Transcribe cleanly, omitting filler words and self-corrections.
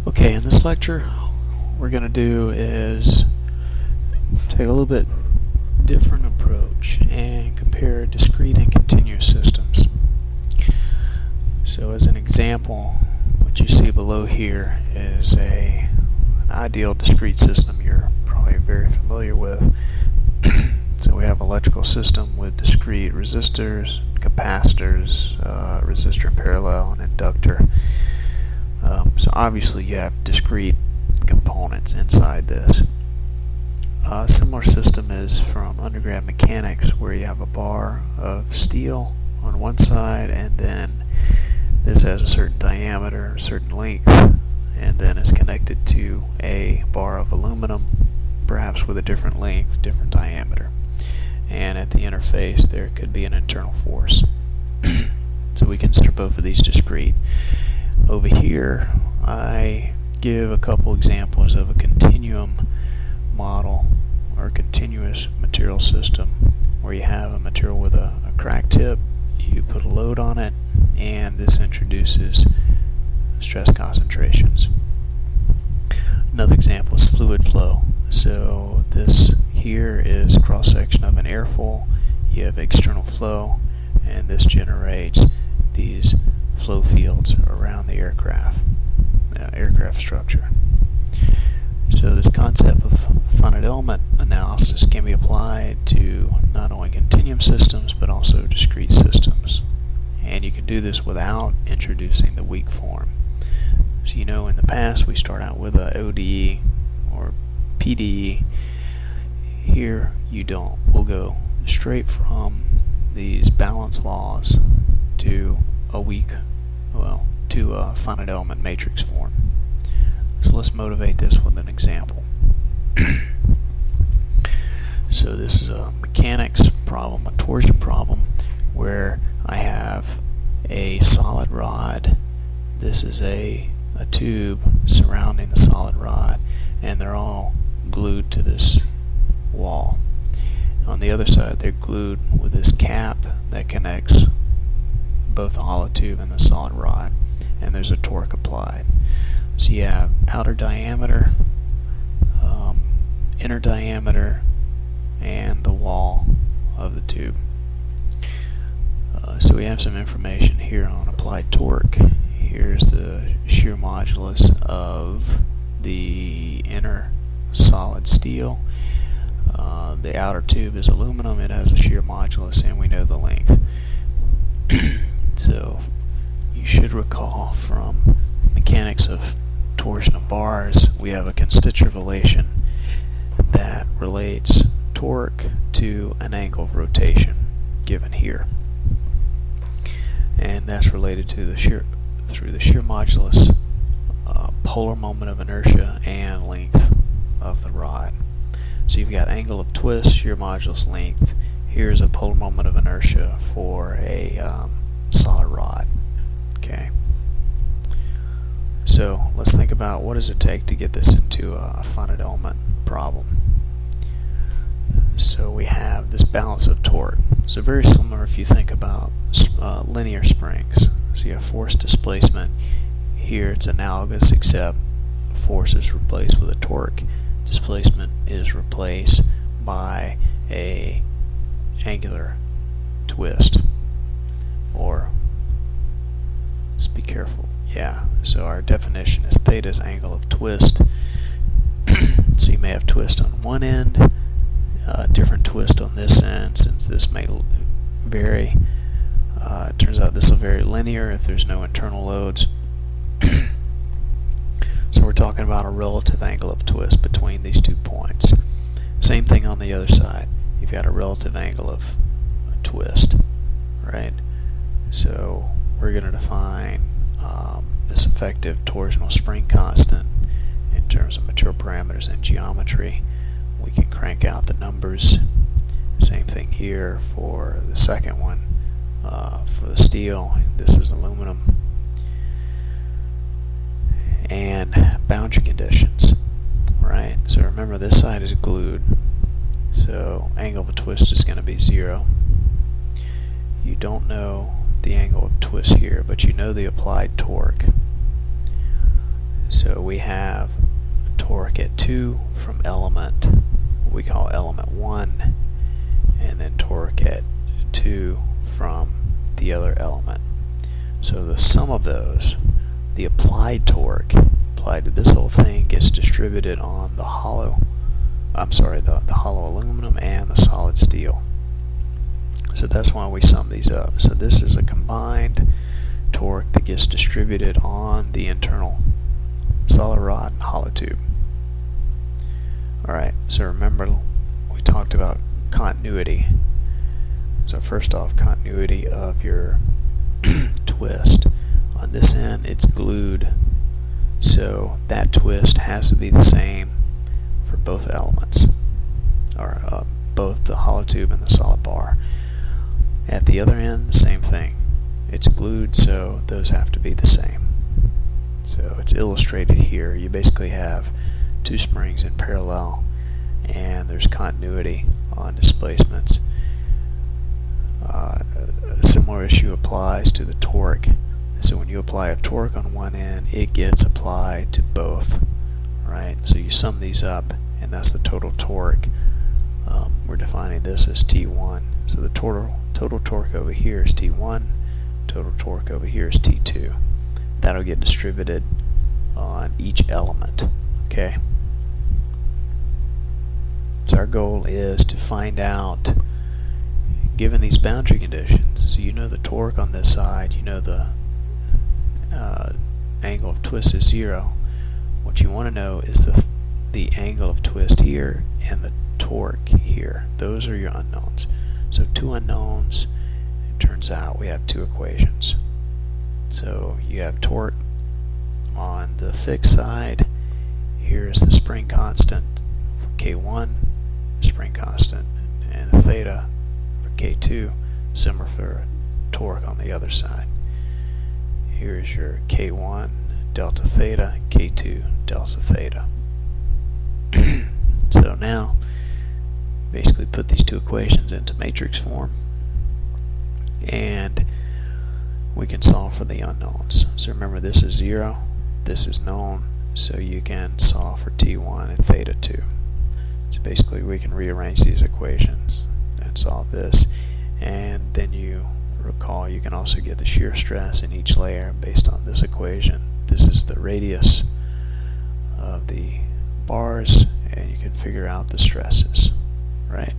Okay, in this lecture, what we're going to do is take a little bit different approach and compare discrete and continuous systems. So as an example, what you see below here is an ideal discrete system you're probably very familiar with. So we have an electrical system with discrete resistors, capacitors, resistor in parallel, and inductor. So obviously you have discrete components inside this. A similar system is from undergrad mechanics, where you have a bar of steel on one side, and then this has a certain diameter, a certain length, and then is connected to a bar of aluminum, perhaps with a different length, different diameter. And at the interface there could be an internal force. So we consider both of these discrete. Over here I give a couple examples of a continuum model or continuous material system, where you have a material with a crack tip, you put a load on it, and this introduces stress concentrations. Another example is fluid flow. So this here is a cross-section of an airfoil. You have external flow, and this generates these flow fields around the aircraft structure. So this concept of finite element analysis can be applied to not only continuum systems but also discrete systems. And you can do this without introducing the weak form. So you know, in the past we start out with a ODE or PDE. Here you don't. We'll go straight from these balance laws to a finite element matrix form. So let's motivate this with an example. So this is a mechanics problem, a torsion problem, where I have a solid rod. This is a tube surrounding the solid rod, and they're all glued to this wall. On the other side, they're glued with this cap that connects both the hollow tube and the solid rod, and there's a torque applied. So you have outer diameter, inner diameter, and the wall of the tube. So we have some information here on applied torque. Here's the shear modulus of the inner solid steel. The outer tube is aluminum. It has a shear modulus, and we know the length. So you should recall from mechanics of torsion of bars, we have a constitutive relation that relates torque to an angle of rotation given here, and that's related to the shear modulus, polar moment of inertia, and length of the rod. So you've got angle of twist, shear modulus, length. Here's a polar moment of inertia for a solid rod. Okay. So let's think about what does it take to get this into a finite element problem. So we have this balance of torque. So very similar if you think about linear springs. So you have force displacement. Here it's analogous, except force is replaced with a torque. Displacement is replaced by a angular twist. Or, let's be careful. Yeah, so our definition is theta's angle of twist. So you may have twist on one end, different twist on this end, since this may vary. It turns out this will vary linear if there's no internal loads. So we're talking about a relative angle of twist between these 2 points. Same thing on the other side. You've got a relative angle of twist, right? So we're going to define this effective torsional spring constant in terms of material parameters and geometry. We can crank out the numbers. Same thing here for the second one. For the steel, this is aluminum. And boundary conditions, right? So remember, this side is glued, so angle of a twist is going to be 0. You don't know the angle of twist here, but you know the applied torque. So we have torque at 2 from element, we call element 1, and then torque at 2 from the other element. So the sum of those, the applied torque applied to this whole thing, gets distributed on the hollow aluminum and the solid steel. So that's why we sum these up. So this is a combined torque that gets distributed on the internal solid rod and hollow tube. Alright, so remember we talked about continuity. So first off, continuity of your twist. On this end it's glued, so that twist has to be the same for both elements, or both the hollow tube and the solid bar. At the other end, the same thing. It's glued, so those have to be the same. So it's illustrated here. You basically have two springs in parallel, and there's continuity on displacements. A similar issue applies to the torque. So when you apply a torque on one end, it gets applied to both. Right? So you sum these up, and that's the total torque. We're defining this as T1. So the total torque over here is T1. Total torque over here is T2. That'll get distributed on each element. Okay. So our goal is to find out, given these boundary conditions, so you know the torque on this side, you know the angle of twist is 0. What you want to know is the angle of twist here and the torque here. Those are your unknowns. So two unknowns, it turns out we have two equations. So you have torque on the fixed side. Here's the spring constant for K1, spring constant, and the theta for K2, similar for torque on the other side. Here's your K1 delta theta, K2 delta theta. So now, basically put these two equations into matrix form, and we can solve for the unknowns. So remember, this is 0, this is known, so you can solve for T1 and theta 2. So basically we can rearrange these equations and solve this, and then you recall you can also get the shear stress in each layer based on this equation. This is the radius of the bars, and you can figure out the stresses, right?